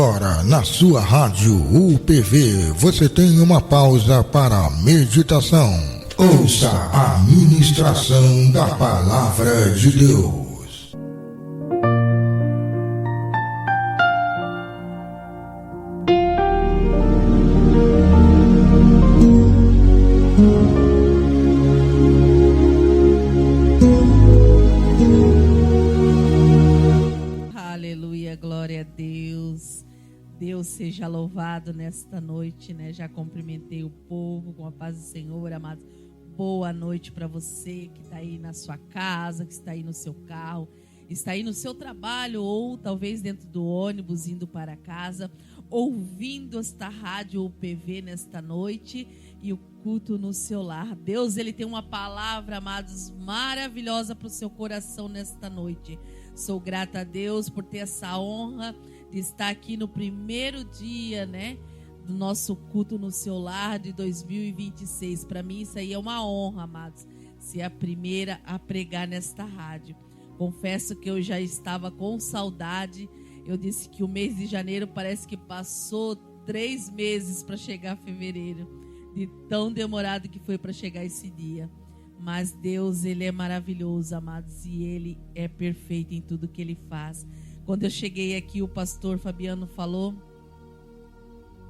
Agora, na sua rádio UPV, você tem uma pausa para a meditação. Ouça a ministração da Palavra de Deus. Deus seja louvado nesta noite, né? Já cumprimentei o povo com a paz do Senhor, amados. Boa noite para você que está aí na sua casa, que está aí no seu carro, está aí no seu trabalho ou talvez dentro do ônibus indo para casa, ouvindo esta rádio UPV nesta noite e o culto no seu lar. Deus, Ele tem uma palavra, amados, maravilhosa para o seu coração nesta noite. Sou grata a Deus por ter essa honra de estar aqui no primeiro dia, né, do nosso culto no seu lar de 2026. Para mim isso aí é uma honra, amados, ser a primeira a pregar nesta rádio. Confesso que eu já estava com saudade. Eu disse que o mês de janeiro parece que passou 3 meses para chegar fevereiro, de tão demorado que foi para chegar esse dia. Mas Deus, Ele é maravilhoso, amados, e Ele é perfeito em tudo que Ele faz. Quando eu cheguei aqui, o pastor Fabiano falou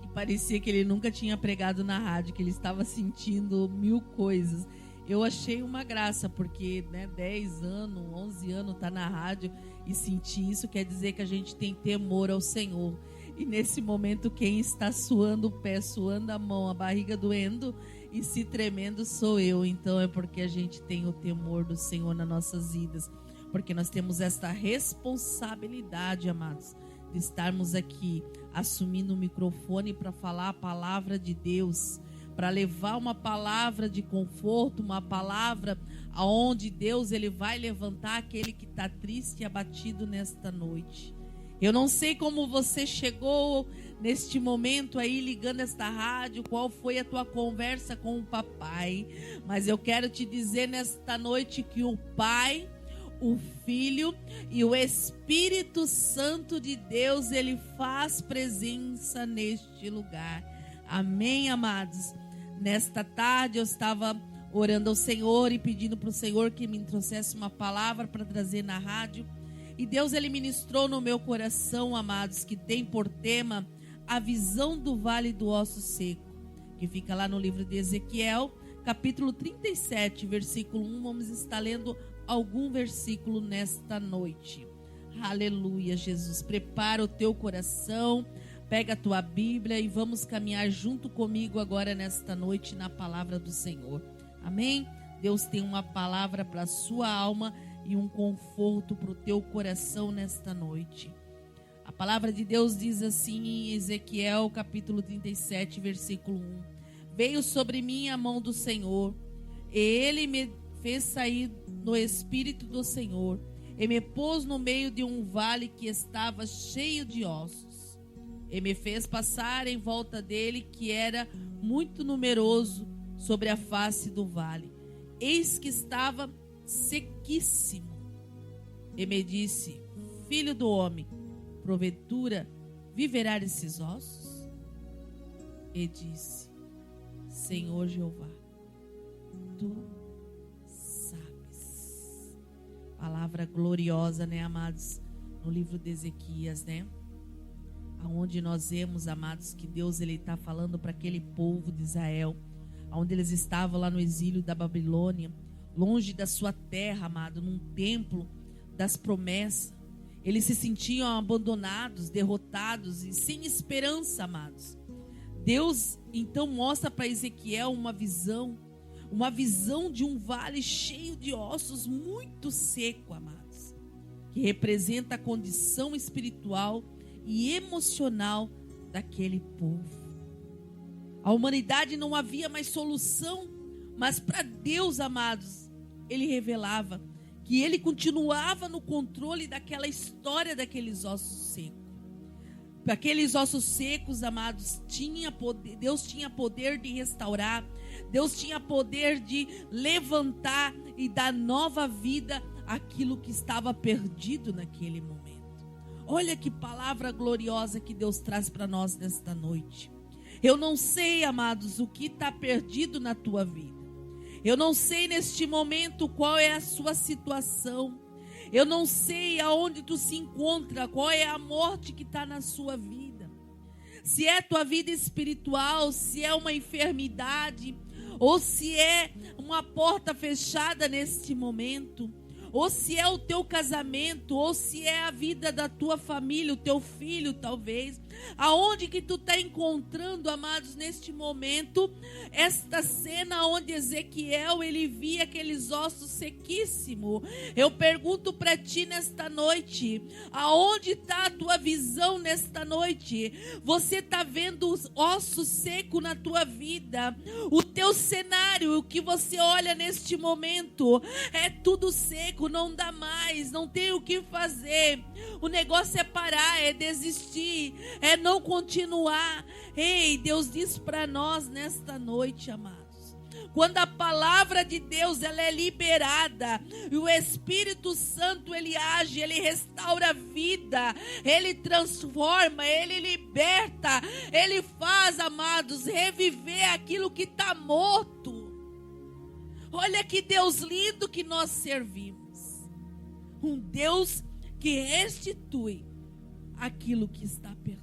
que parecia que ele nunca tinha pregado na rádio, que ele estava sentindo 1000 coisas. Eu achei uma graça, porque 10 anos, 11 anos tá na rádio e sentir isso quer dizer que a gente tem temor ao Senhor. E nesse momento, quem está suando o pé, suando a mão, a barriga doendo e se tremendo sou eu. Então é porque a gente tem o temor do Senhor nas nossas vidas. Porque nós temos esta responsabilidade, amados, de estarmos aqui assumindo o microfone para falar a palavra de Deus, para levar uma palavra de conforto, uma palavra aonde Deus Ele vai levantar aquele que está triste e abatido nesta noite. Eu não sei como você chegou neste momento aí ligando esta rádio, qual foi a tua conversa com o papai, mas eu quero te dizer nesta noite que o Pai, o Filho e o Espírito Santo de Deus, Ele faz presença neste lugar. Amém, amados? Nesta tarde eu estava orando ao Senhor e pedindo para o Senhor que me trouxesse uma palavra para trazer na rádio. E Deus, Ele ministrou no meu coração, amados, que tem por tema a visão do vale do osso seco, que fica lá no livro de Ezequiel, capítulo 37, versículo 1. Vamos estar lendo algum versículo nesta noite. Aleluia, Jesus. Prepara o teu coração, pega a tua Bíblia e vamos caminhar junto comigo agora nesta noite na palavra do Senhor. Amém? Deus tem uma palavra para a sua alma e um conforto para o teu coração nesta noite. A palavra de Deus diz assim em Ezequiel capítulo 37, versículo 1. Veio sobre mim a mão do Senhor, e Ele me fez sair no Espírito do Senhor, e me pôs no meio de um vale que estava cheio de ossos, e me fez passar em volta dele, que era muito numeroso sobre a face do vale. Eis que estava sequíssimo. E me disse: Filho do homem, porventura viverá esses ossos? E disse: Senhor Jeová, tu sabes. Palavra gloriosa, né, amados? No livro de Ezequias, né? Aonde nós vemos, amados, que Deus, Ele está falando para aquele povo de Israel, onde eles estavam lá no exílio da Babilônia, longe da sua terra, amado, num templo das promessas. Eles se sentiam abandonados, derrotados e sem esperança, amados. Deus então mostra para Ezequiel uma visão de um vale cheio de ossos, muito seco, amados, que representa a condição espiritual e emocional daquele povo. A humanidade não havia mais solução, mas para Deus, amados, Ele revelava que Ele continuava no controle daquela história daqueles ossos secos. Aqueles ossos secos, amados, Deus tinha poder de restaurar, Deus tinha poder de levantar e dar nova vida àquilo que estava perdido naquele momento. Olha que palavra gloriosa que Deus traz para nós nesta noite. Eu não sei, amados, o que está perdido na tua vida. Eu não sei neste momento qual é a sua situação. Eu não sei aonde tu se encontra, qual é a morte que está na sua vida. Se é tua vida espiritual, se é uma enfermidade, ou se é uma porta fechada neste momento, ou se é o teu casamento, ou se é a vida da tua família, o teu filho talvez. Aonde que tu está encontrando, amados, neste momento, esta cena onde Ezequiel, ele via aqueles ossos sequíssimos. Eu pergunto para ti nesta noite, aonde está a tua visão nesta noite? Você está vendo os ossos secos na tua vida? O teu cenário, o que você olha neste momento, é tudo seco, não dá mais, não tem o que fazer. O negócio é parar, é desistir, é não continuar. Ei, Deus diz para nós nesta noite, amados, quando a palavra de Deus ela é liberada e o Espírito Santo ele age, ele restaura a vida, ele transforma, ele liberta, ele faz, amados, reviver aquilo que está morto. Olha que Deus lindo que nós servimos, um Deus que restitui aquilo que está perdido.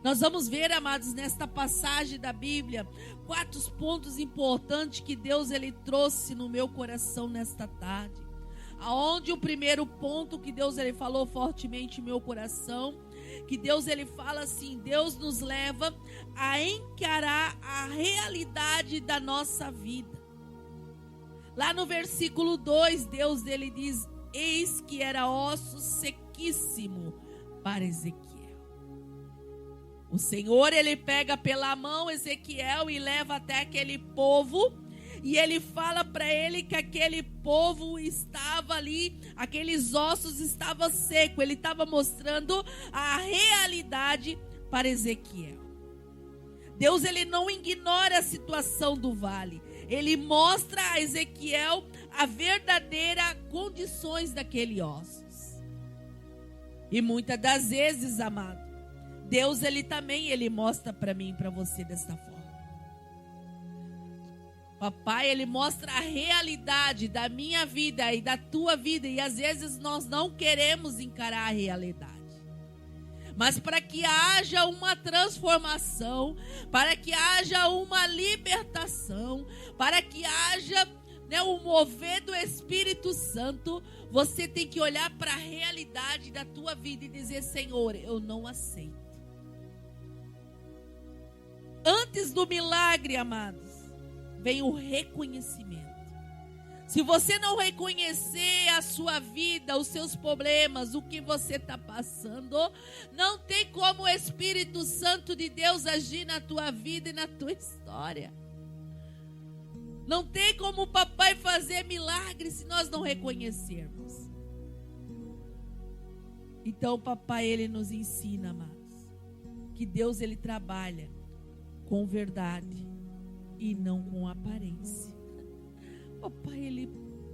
Nós vamos ver, amados, nesta passagem da Bíblia, 4 pontos importantes que Deus ele trouxe no meu coração nesta tarde. Aonde o primeiro ponto que Deus ele falou fortemente no meu coração, que Deus ele fala assim, Deus nos leva a encarar a realidade da nossa vida. Lá no versículo 2, Deus ele diz, eis que era osso sequíssimo para Ezequiel. O Senhor, ele pega pela mão Ezequiel e leva até aquele povo, e ele fala para ele que aquele povo estava ali, aqueles ossos estavam secos. Ele estava mostrando a realidade para Ezequiel. Deus, ele não ignora a situação do vale. Ele mostra a Ezequiel a verdadeira condições daqueles ossos. E muitas das vezes, amado, Deus, ele também, ele mostra para mim e para você desta forma. Papai, ele mostra a realidade da minha vida e da tua vida. E às vezes nós não queremos encarar a realidade. Mas para que haja uma transformação, para que haja uma libertação, para que haja o mover do Espírito Santo, você tem que olhar para a realidade da tua vida e dizer, Senhor, eu não aceito. Antes do milagre, amados, vem o reconhecimento. Se você não reconhecer a sua vida, os seus problemas, o que você está passando, não tem como o Espírito Santo de Deus agir na tua vida e na tua história. Não tem como o papai fazer milagre se nós não reconhecermos. Então o papai, ele nos ensina, amados, que Deus, ele trabalha com verdade e não com aparência. Papai, ele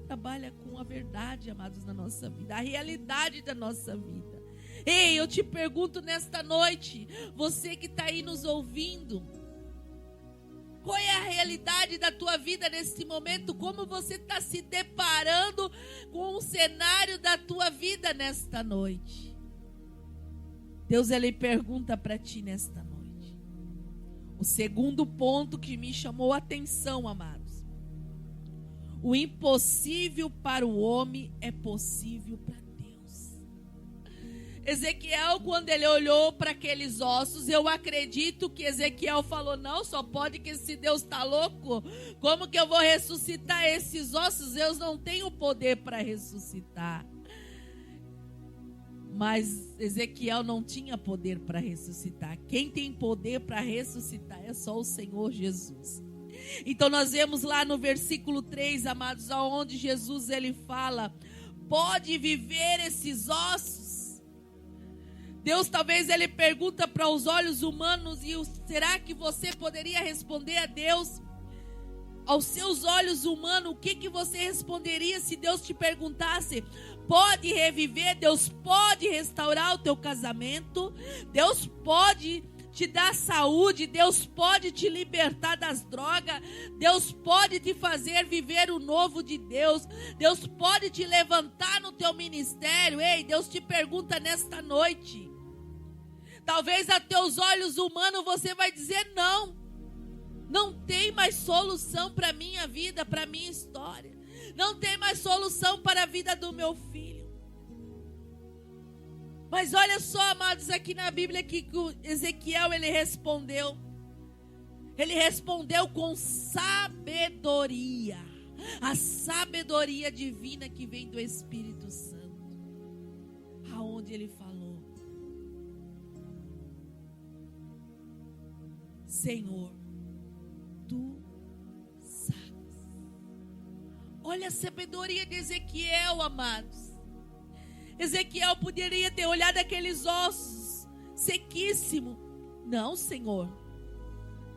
trabalha com a verdade, amados, na nossa vida, a realidade da nossa vida. Ei, eu te pergunto nesta noite, você que está aí nos ouvindo, qual é a realidade da tua vida nesse momento? Como você está se deparando com o cenário da tua vida nesta noite? Deus, ele pergunta para ti nesta noite. O segundo ponto que me chamou a atenção, amados. O impossível para o homem é possível para Deus. Ezequiel, quando ele olhou para aqueles ossos, eu acredito que Ezequiel falou, não, só pode que esse Deus está louco. Como que eu vou ressuscitar esses ossos? Eu não tenho poder para ressuscitar. Mas Ezequiel não tinha poder para ressuscitar. Quem tem poder para ressuscitar é só o Senhor Jesus. Então nós vemos lá no versículo 3, amados, onde Jesus ele fala, pode viver esses ossos? Deus talvez ele pergunta para os olhos humanos, e será que você poderia responder a Deus? Aos seus olhos humanos, o que você responderia se Deus te perguntasse? Pode reviver? Deus pode restaurar o teu casamento? Deus pode te dar saúde? Deus pode te libertar das drogas? Deus pode te fazer viver o novo de Deus? Deus pode te levantar no teu ministério? Ei, Deus te pergunta nesta noite. Talvez a teus olhos humanos você vai dizer não. Não tem mais solução para a minha vida, para a minha história. Não tem mais solução para a vida do meu filho. Mas olha só, amados, aqui na Bíblia que Ezequiel, ele respondeu. Ele respondeu com sabedoria. A sabedoria divina que vem do Espírito Santo. Aonde ele falou: Senhor, Tu sabes. Olha a sabedoria de Ezequiel, amados. Ezequiel poderia ter olhado aqueles ossos sequíssimos. Não, Senhor.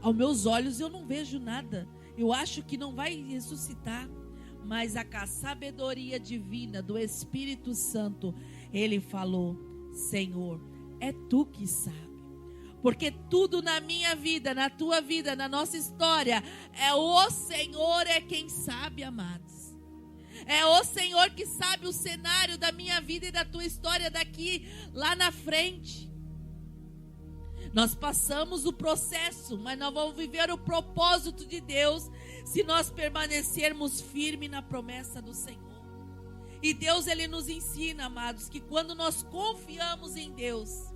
Aos meus olhos eu não vejo nada. Eu acho que não vai ressuscitar. Mas a sabedoria divina do Espírito Santo, ele falou: Senhor, é Tu que sabe. Porque tudo na minha vida, na tua vida, na nossa história, é o Senhor é quem sabe, amados. É o Senhor que sabe o cenário da minha vida e da tua história daqui, lá na frente. Nós passamos o processo, mas nós vamos viver o propósito de Deus se nós permanecermos firmes na promessa do Senhor. E Deus, ele nos ensina, amados, que quando nós confiamos em Deus,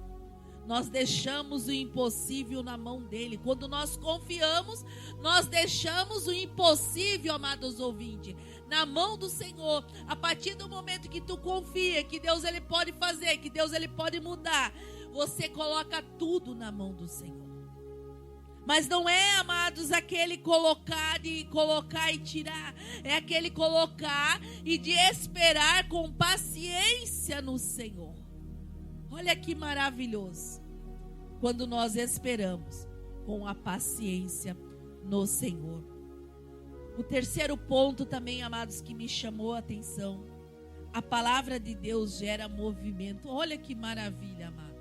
nós deixamos o impossível na mão dele. Quando nós confiamos, nós deixamos o impossível, amados ouvintes, na mão do Senhor. A partir do momento que tu confia que Deus, ele pode fazer, que Deus, ele pode mudar, você coloca tudo na mão do Senhor. Mas não é, amados, aquele colocar e tirar. É aquele colocar e de esperar com paciência no Senhor. Olha que maravilhoso, quando nós esperamos com a paciência no Senhor. O terceiro ponto também, amados, que me chamou a atenção: a palavra de Deus gera movimento. Olha que maravilha, amados.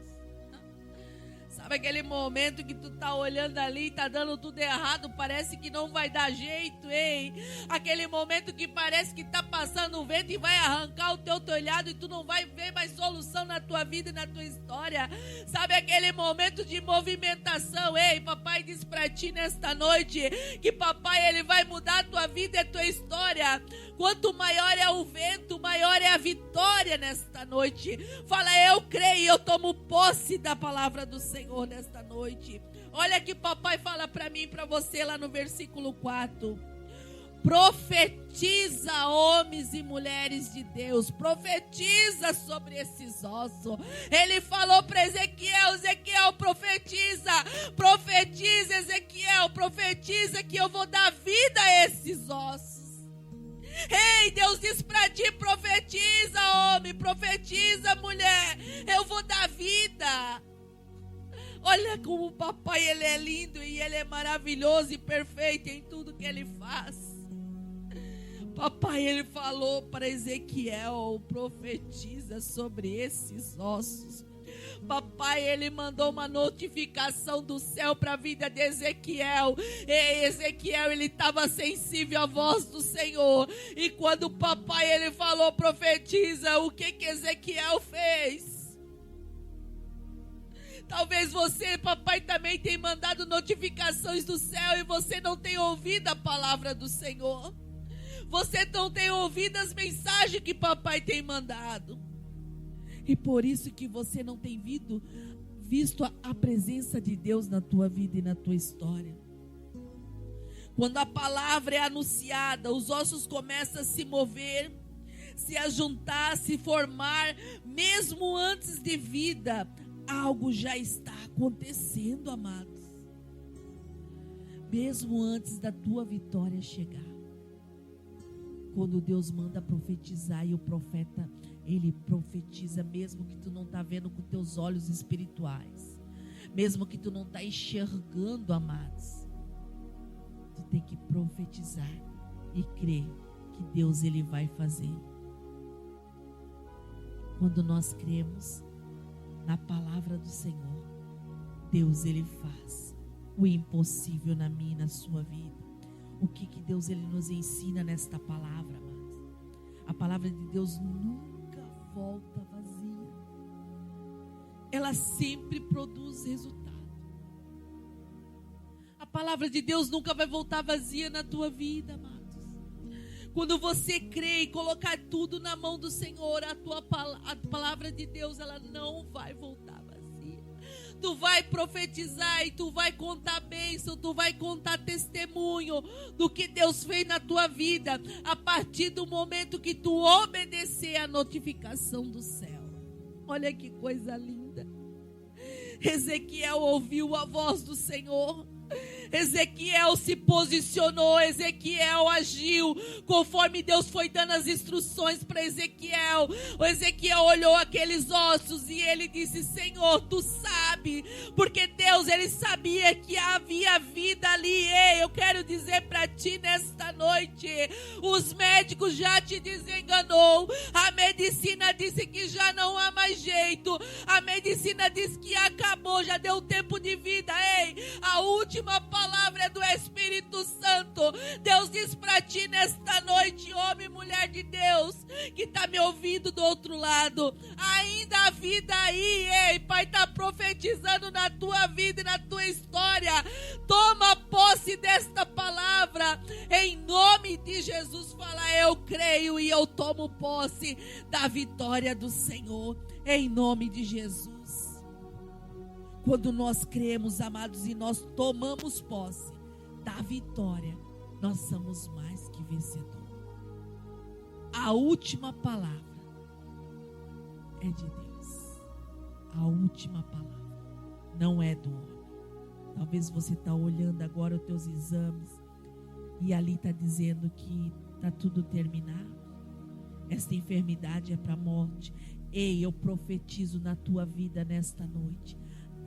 Sabe aquele momento que tu tá olhando ali e tá dando tudo errado, parece que não vai dar jeito, hein? Aquele momento que parece que tá passando o vento e vai arrancar o teu telhado e tu não vai ver mais solução na tua vida e na tua história. Sabe aquele momento de movimentação? Ei, papai diz pra ti nesta noite que papai, ele vai mudar a tua vida e a tua história. Quanto maior é o vento, maior é a vitória nesta noite. Fala: eu creio, eu tomo posse da palavra do Senhor nesta noite. Olha que papai fala para mim e para você lá no versículo 4. Profetiza, homens e mulheres de Deus. Profetiza sobre esses ossos. Ele falou para Ezequiel: Ezequiel, profetiza. Profetiza, Ezequiel, profetiza que eu vou dar vida a esses ossos. Ei, Deus diz para ti: profetiza, homem, profetiza, mulher, eu vou dar vida. Olha como o papai, ele é lindo e ele é maravilhoso e perfeito em tudo que ele faz. Papai, ele falou para Ezequiel: profetiza sobre esses ossos. Papai, ele mandou uma notificação do céu para a vida de Ezequiel. E Ezequiel, ele estava sensível à voz do Senhor. E quando o papai, ele falou: profetiza, o que Ezequiel fez? Talvez você, papai, também tenha mandado notificações do céu e você não tenha ouvido a palavra do Senhor. Você não tem ouvido as mensagens que papai tem mandado. E por isso que você não tem visto a presença de Deus na tua vida e na tua história. Quando a palavra é anunciada, os ossos começam a se mover, se ajuntar, se formar, mesmo antes de vida. Algo já está acontecendo, amados. Mesmo antes da tua vitória chegar. Quando Deus manda profetizar e o profeta, ele profetiza mesmo que tu não está vendo com teus olhos espirituais. Mesmo que tu não está enxergando, amados. Tu tem que profetizar e crer que Deus ele vai fazer. Quando nós cremos na palavra do Senhor, Deus ele faz o impossível na minha e na sua vida. O que Deus ele nos ensina nesta palavra, amados? A palavra de Deus nunca volta vazia. Ela sempre produz resultado. A palavra de Deus nunca vai voltar vazia na tua vida, amados. Quando você crê e colocar tudo na mão do Senhor, a palavra de Deus, ela não vai voltar vazia. Tu vai profetizar e tu vai contar bênção, tu vai contar testemunho do que Deus fez na tua vida, a partir do momento que tu obedecer a notificação do céu. Olha que coisa linda. Ezequiel ouviu a voz do Senhor. Ezequiel se posicionou, Ezequiel agiu conforme Deus foi dando as instruções para Ezequiel. O Ezequiel olhou aqueles ossos e ele disse: Senhor, tu sabe, porque Deus ele sabia que havia vida ali. Ei, eu quero dizer para ti nesta noite, os médicos já te desenganou, a medicina disse que já não há mais jeito, a medicina disse que acabou, já deu tempo de vida. Ei, a última palavra é do Espírito Santo. Deus diz para ti nesta noite, homem e mulher de Deus, que está me ouvindo do outro lado, ainda há vida aí. Ei, Pai está profetizando na tua vida e na tua história. Toma posse desta palavra em nome de Jesus. Fala: eu creio e eu tomo posse da vitória do Senhor em nome de Jesus. Quando nós cremos, amados, e nós tomamos posse da vitória, nós somos mais que vencedores. A última palavra é de Deus. A última palavra não é do homem. Talvez você está olhando agora os teus exames e ali está dizendo que está tudo terminado. Esta enfermidade é para a morte. Ei, eu profetizo na tua vida nesta noite.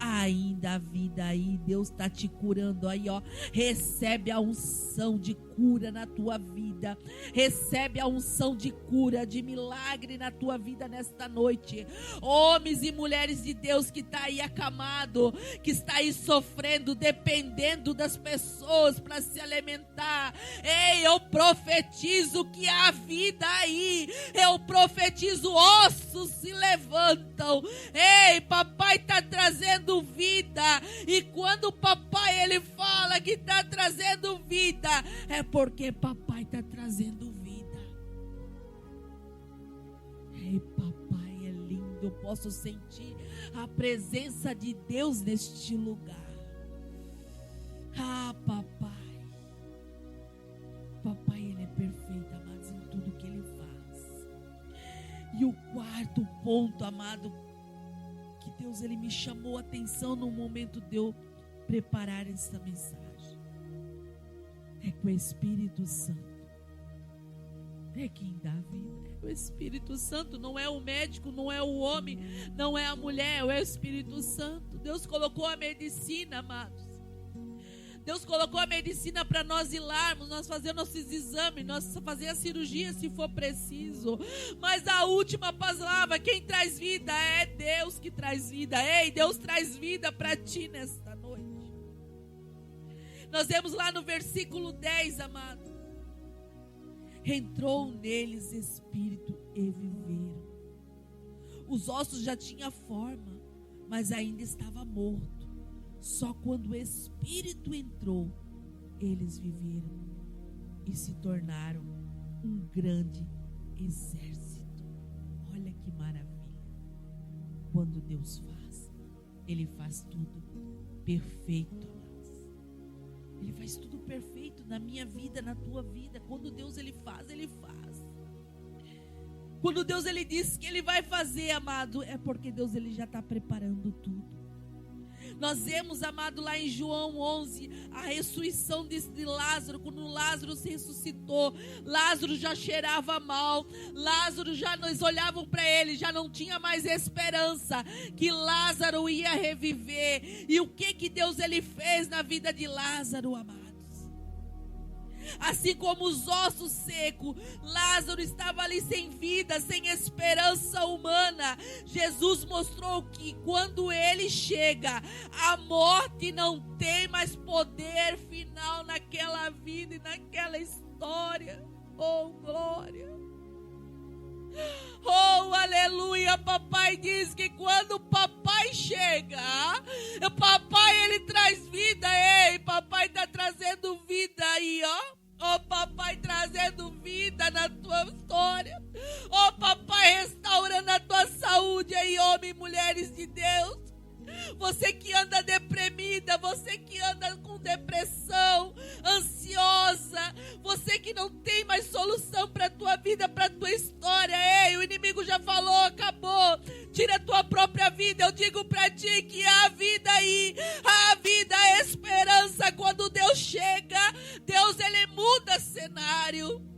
Ainda a vida aí, Deus está te curando aí, ó. Recebe a unção de cura na tua vida. Recebe a unção de cura, de milagre na tua vida nesta noite. Homens e mulheres de Deus que está aí acamado, que está aí sofrendo, dependendo das pessoas para se alimentar. Ei, eu profetizo que há vida aí. Eu profetizo, ossos se levantam. Ei, papai está trazendo vida, e quando o papai ele fala que está trazendo vida, é porque papai está trazendo vida. Ei, papai é lindo, eu posso sentir a presença de Deus neste lugar. Ah, papai, papai ele é perfeito, amados, em tudo que ele faz. E o quarto ponto, amado, Deus ele me chamou a atenção no momento de eu preparar essa mensagem, é que o Espírito Santo é quem dá vida. O Espírito Santo não é o médico, não é o homem, não é a mulher, é o Espírito Santo. Deus colocou a medicina, amados. Deus colocou a medicina para nós irmos, nós fazer nossos exames, nós fazer a cirurgia se for preciso. Mas a última palavra, quem traz vida é Deus que traz vida. Ei, Deus traz vida para ti nesta noite. Nós vemos lá no versículo 10, amado. Entrou neles espírito e viveram. Os ossos já tinham forma, mas ainda estava morto. Só quando o Espírito entrou, eles viveram e se tornaram um grande exército. Olha que maravilha. Quando Deus faz, Ele faz tudo perfeito, amados. Ele faz tudo perfeito na minha vida, na tua vida. Quando Deus Ele faz, Ele faz. Quando Deus Ele diz que Ele vai fazer, amado, é porque Deus Ele já está preparando tudo. Nós vemos, amado, lá em João 11, a ressurreição de Lázaro. Quando Lázaro se ressuscitou, Lázaro já cheirava mal. Lázaro já, nós olhavam para ele, já não tinha mais esperança que Lázaro ia reviver. E o que Deus ele fez na vida de Lázaro, amados? Assim como os ossos secos, Lázaro estava ali sem vida, sem esperança humana. Jesus mostrou que quando ele chega, a morte não tem mais poder final naquela vida e naquela história. Oh, glória! Oh, aleluia! Papai diz que quando o papai chega, o papai ele traz vida. Ei, papai está trazendo vida aí, ó. Oh, papai trazendo vida na tua história. Oh, papai restaurando a tua saúde aí, homens e mulheres de Deus. Você que anda deprimida, você que anda com depressão, ansiosa, você que não tem mais solução para a tua vida, para a tua história. Ei, o inimigo já falou, acabou, tira a tua própria vida. Eu digo para ti que há vida aí, há vida, há esperança. Quando Deus chega, Deus ele muda cenário.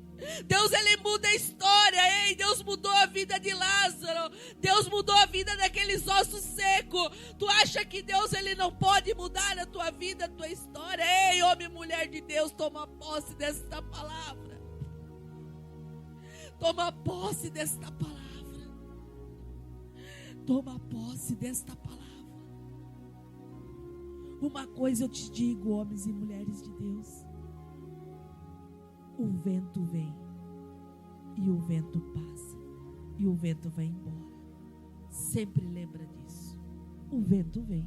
Deus ele muda a história. Ei, Deus mudou a vida de Lázaro. Deus mudou a vida daqueles ossos secos. Tu acha que Deus ele não pode mudar a tua vida, a tua história? Ei, homem e mulher de Deus, toma posse desta palavra. Toma posse desta palavra. Toma posse desta palavra. Uma coisa eu te digo, homens e mulheres de Deus. O vento vem e o vento passa e o vento vai embora. Sempre lembra disso. O vento vem,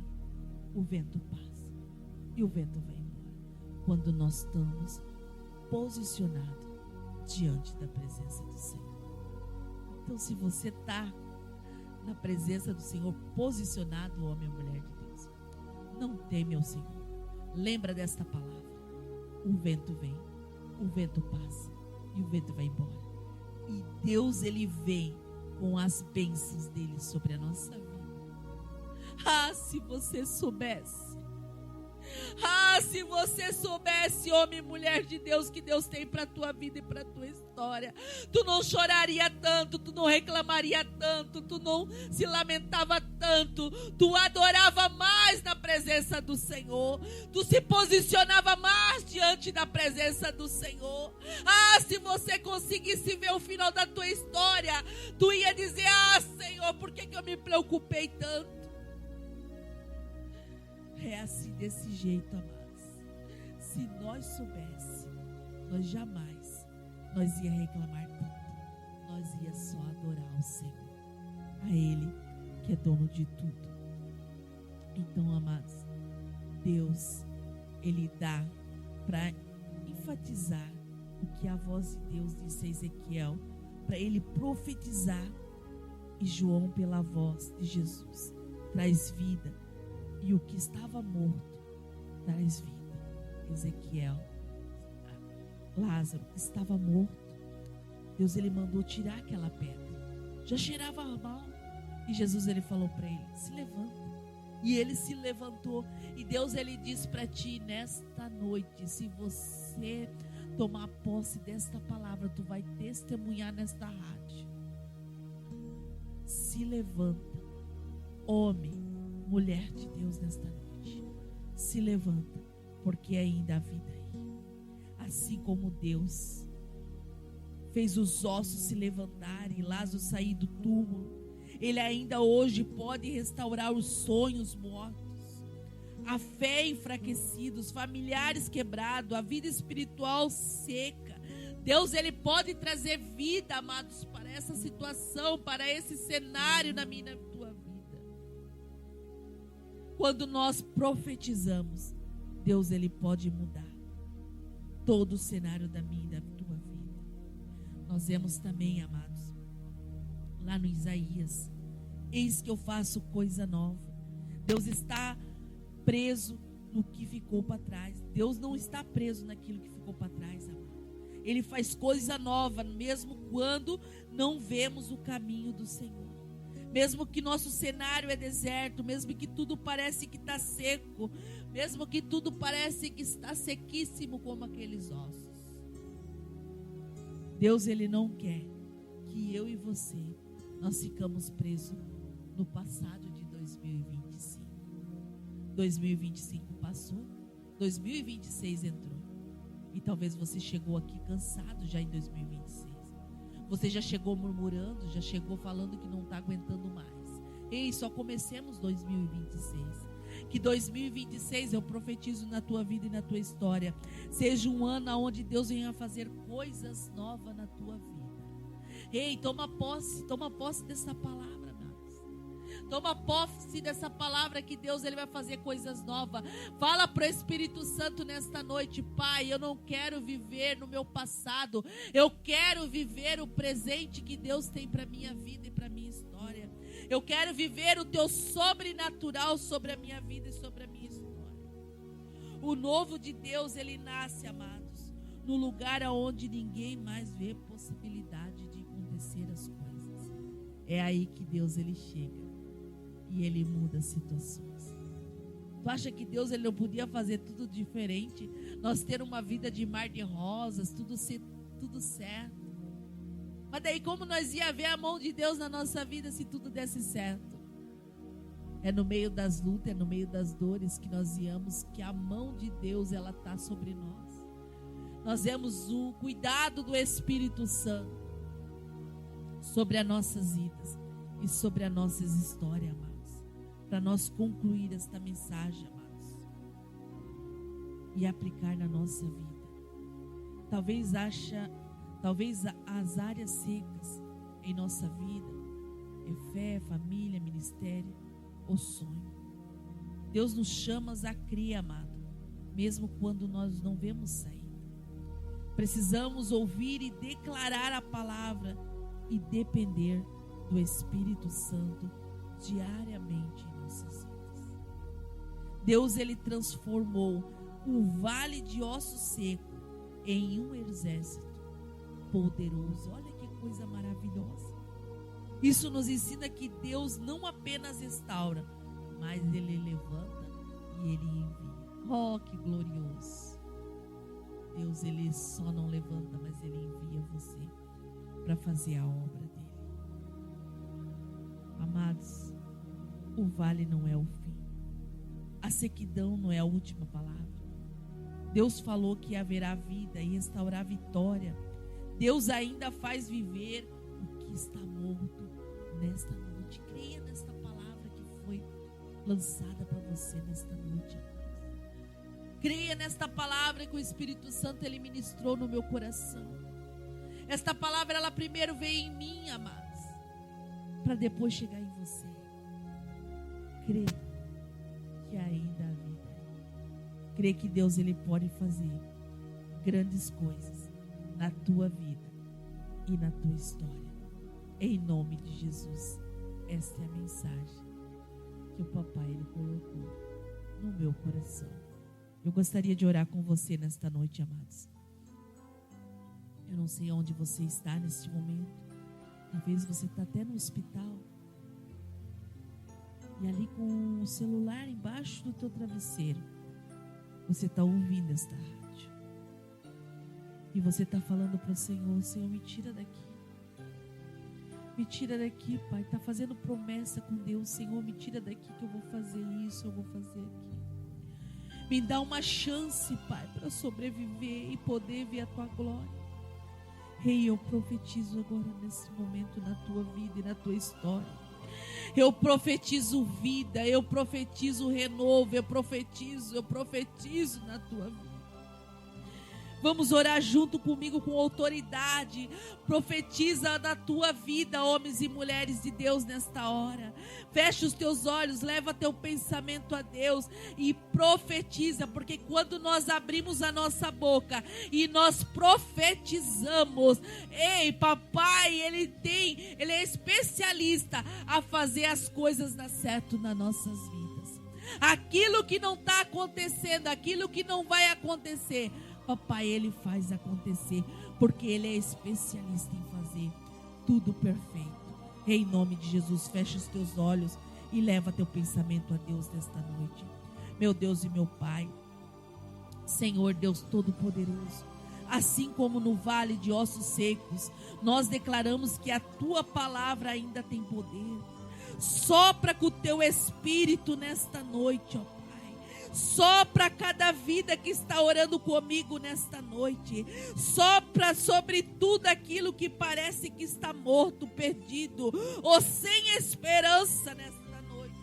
o vento passa e o vento vai embora. Quando nós estamos posicionados diante da presença do Senhor. Então, se você está na presença do Senhor, posicionado, homem ou mulher de Deus, não teme ao Senhor. Lembra desta palavra. O vento vem, o vento passa e o vento vai embora. E Deus ele vem com as bênçãos dele sobre a nossa vida. Ah, se você soubesse. Ah, se você soubesse, homem e mulher de Deus, que Deus tem para a tua vida e para a tua história, tu não choraria tanto, tu não reclamaria tanto, tu não se lamentava tanto, tu adorava mais na presença do Senhor, tu se posicionava mais diante da presença do Senhor. Ah, se você conseguisse ver o final da tua história, tu ia dizer: ah, Senhor, por que eu me preocupei tanto? É assim, desse jeito, amados. Se nós soubéssemos, nós jamais, nós ia reclamar tanto. Nós ia só adorar o Senhor, a Ele que é dono de tudo. Então, amados, Deus, Ele dá para enfatizar o que a voz de Deus disse a Ezequiel, para ele profetizar, e João, pela voz de Jesus, traz vida. E o que estava morto traz vida. Ezequiel, Lázaro estava morto. Deus ele mandou tirar aquela pedra. Já cheirava mal. E Jesus ele falou para ele: se levanta. E ele se levantou. E Deus ele diz para ti nesta noite: se você tomar posse desta palavra, tu vai testemunhar nesta rádio. Se levanta, homem, mulher de Deus, nesta noite. Se levanta, porque ainda há vida aí. Assim como Deus fez os ossos se levantarem e Lázaro sair do túmulo, Ele ainda hoje pode restaurar os sonhos mortos, a fé enfraquecida, os familiares quebrados, a vida espiritual seca. Deus ele pode trazer vida, amados, para essa situação, para esse cenário na minha e na tua vida. Quando nós profetizamos, Deus ele pode mudar todo o cenário da minha e da tua vida. Nós vemos também, amados, lá no Isaías: eis que eu faço coisa nova. Deus está preso no que ficou para trás. Deus não está preso naquilo que ficou para trás, amado. Ele faz coisa nova, mesmo quando não vemos o caminho do Senhor. Mesmo que nosso cenário é deserto, mesmo que tudo parece que está seco, mesmo que tudo parece que está sequíssimo como aqueles ossos. Deus ele não quer que eu e você, nós ficamos presos no passado de 2025. 2025 passou, 2026 entrou. E talvez você chegou aqui cansado já em 2026. Você já chegou murmurando, já chegou falando que não está aguentando mais. Ei, só comecemos 2026. Que 2026 eu profetizo na tua vida e na tua história seja um ano onde Deus venha fazer coisas novas na tua vida. Ei, toma posse dessa palavra, amados. Toma posse dessa palavra que Deus ele vai fazer coisas novas. Fala para o Espírito Santo nesta noite: Pai, eu não quero viver no meu passado, eu quero viver o presente que Deus tem para minha vida e para minha história. Eu quero viver o teu sobrenatural sobre a minha vida e sobre a minha história. O novo de Deus, ele nasce, amados, no lugar onde ninguém mais vê possibilidade de acontecer as coisas. É aí que Deus, ele chega e ele muda as situações. Tu acha que Deus, ele não podia fazer tudo diferente? Nós ter uma vida de mar de rosas, tudo certo. Mas daí como nós ia ver a mão de Deus na nossa vida se tudo desse certo? É no meio das lutas, é no meio das dores que nós íamos, que a mão de Deus ela está sobre nós. Nós vemos o cuidado do Espírito Santo sobre as nossas vidas e sobre as nossas histórias, amados. Para nós concluir esta mensagem, amados, e aplicar na nossa vida. Talvez as áreas secas em nossa vida é fé, família, ministério ou sonho. Deus nos chama a crer, amado, mesmo quando nós não vemos sair. Precisamos ouvir e declarar a palavra e depender do Espírito Santo diariamente em nossas vidas. Deus, ele transformou o vale de ossos secos em um exército poderoso. Olha que coisa maravilhosa. Isso nos ensina que Deus não apenas restaura, mas ele levanta e ele envia. Oh, que glorioso. Deus, ele só não levanta, mas ele envia você para fazer a obra dele. Amados, o vale não é o fim. A sequidão não é a última palavra. Deus falou que haverá vida e restaurar a vitória. Deus ainda faz viver o que está morto nesta noite. Creia nesta palavra que foi lançada para você nesta noite. Creia nesta palavra que o Espírito Santo ele ministrou no meu coração. Esta palavra ela primeiro veio em mim, amados, para depois chegar em você. Crê que ainda há vida. Crê que Deus ele pode fazer grandes coisas na tua vida e na tua história. Em nome de Jesus, esta é a mensagem que o papai ele colocou no meu coração. Eu gostaria de orar com você nesta noite, amados. Eu não sei onde você está neste momento. Talvez você está até no hospital e ali com o celular embaixo do teu travesseiro você está ouvindo esta rádio. E você está falando para o Senhor: Senhor, me tira daqui. Me tira daqui, Pai. Está fazendo promessa com Deus. Senhor, me tira daqui que eu vou fazer isso, eu vou fazer aquilo. Me dá uma chance, Pai, para sobreviver e poder ver a Tua glória. Rei, eu profetizo agora nesse momento na Tua vida e na Tua história. Eu profetizo vida, eu profetizo renovo, eu profetizo na Tua vida. Vamos orar junto comigo com autoridade. Profetiza na tua vida, homens e mulheres de Deus, nesta hora. Fecha os teus olhos, leva teu pensamento a Deus e profetiza, porque quando nós abrimos a nossa boca e nós profetizamos, ei, papai, ele é especialista a fazer as coisas dar certo nas nossas vidas. Aquilo que não está acontecendo, aquilo que não vai acontecer, papai, ele faz acontecer, porque ele é especialista em fazer tudo perfeito. Em nome de Jesus, fecha os teus olhos e leva teu pensamento a Deus nesta noite. Meu Deus e meu Pai, Senhor Deus Todo-Poderoso, assim como no vale de ossos secos, nós declaramos que a tua palavra ainda tem poder. Sopra com o teu Espírito nesta noite, ó Pai. Sopra cada vida que está orando comigo nesta noite. Sopra sobre tudo aquilo que parece que está morto, perdido ou sem esperança nesta noite.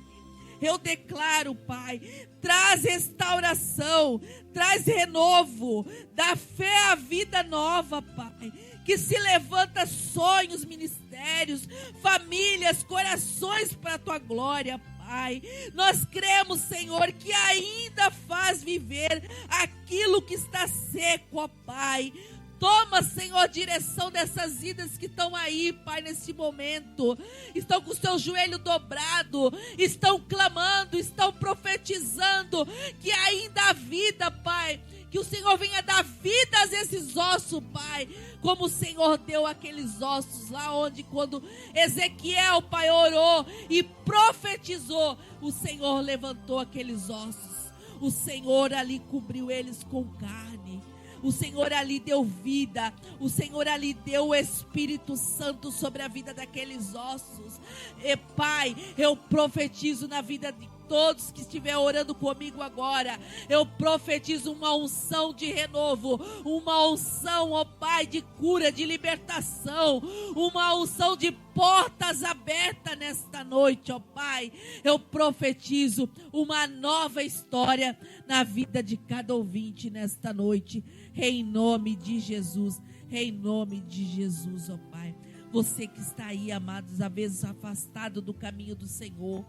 Eu declaro, Pai, traz restauração, traz renovo, dá fé à vida nova, Pai. Que se levanta sonhos, ministérios, famílias, corações para a Tua glória, Pai. Nós cremos, Senhor, que ainda faz viver aquilo que está seco, ó Pai. Toma, Senhor, direção dessas vidas que estão aí, Pai, nesse momento. Estão com o seu joelho dobrado, estão clamando, estão profetizando que ainda há vida, Pai. Que o Senhor venha dar vida a esses ossos, Pai. Como o Senhor deu aqueles ossos lá onde, quando Ezequiel, Pai, orou e profetizou, o Senhor levantou aqueles ossos. O Senhor ali cobriu eles com carne. O Senhor ali deu vida. O Senhor ali deu o Espírito Santo sobre a vida daqueles ossos. E Pai, eu profetizo na vida de todos que estiver orando comigo agora. Eu profetizo uma unção de renovo, uma unção, ó Pai, de cura, de libertação, uma unção de portas abertas nesta noite, ó Pai. Eu profetizo uma nova história na vida de cada ouvinte nesta noite, em nome de Jesus, em nome de Jesus, ó Pai. Você que está aí, amados, às vezes afastado do caminho do Senhor.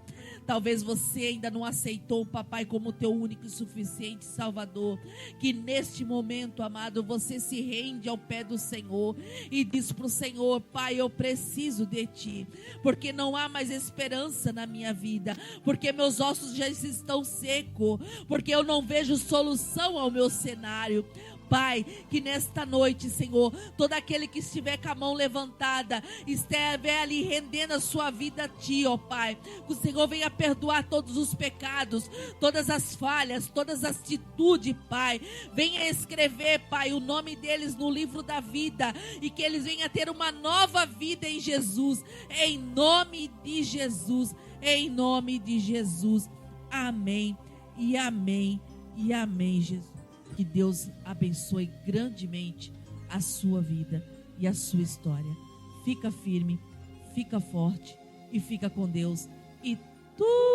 Talvez você ainda não aceitou o Papai como teu único e suficiente Salvador. Que neste momento, amado, você se rende ao pé do Senhor e diz para o Senhor: Pai, eu preciso de Ti, porque não há mais esperança na minha vida, porque meus ossos já estão secos, porque eu não vejo solução ao meu cenário. Pai, que nesta noite, Senhor, todo aquele que estiver com a mão levantada, estiver ali rendendo a sua vida a Ti, ó Pai, que o Senhor venha perdoar todos os pecados, todas as falhas, todas as atitudes, Pai. Venha escrever, Pai, o nome deles no livro da vida e que eles venham ter uma nova vida em Jesus, em nome de Jesus, em nome de Jesus. Amém e amém e amém, Jesus. Que Deus abençoe grandemente a sua vida e a sua história. Fica firme, fica forte e fica com Deus. E tudo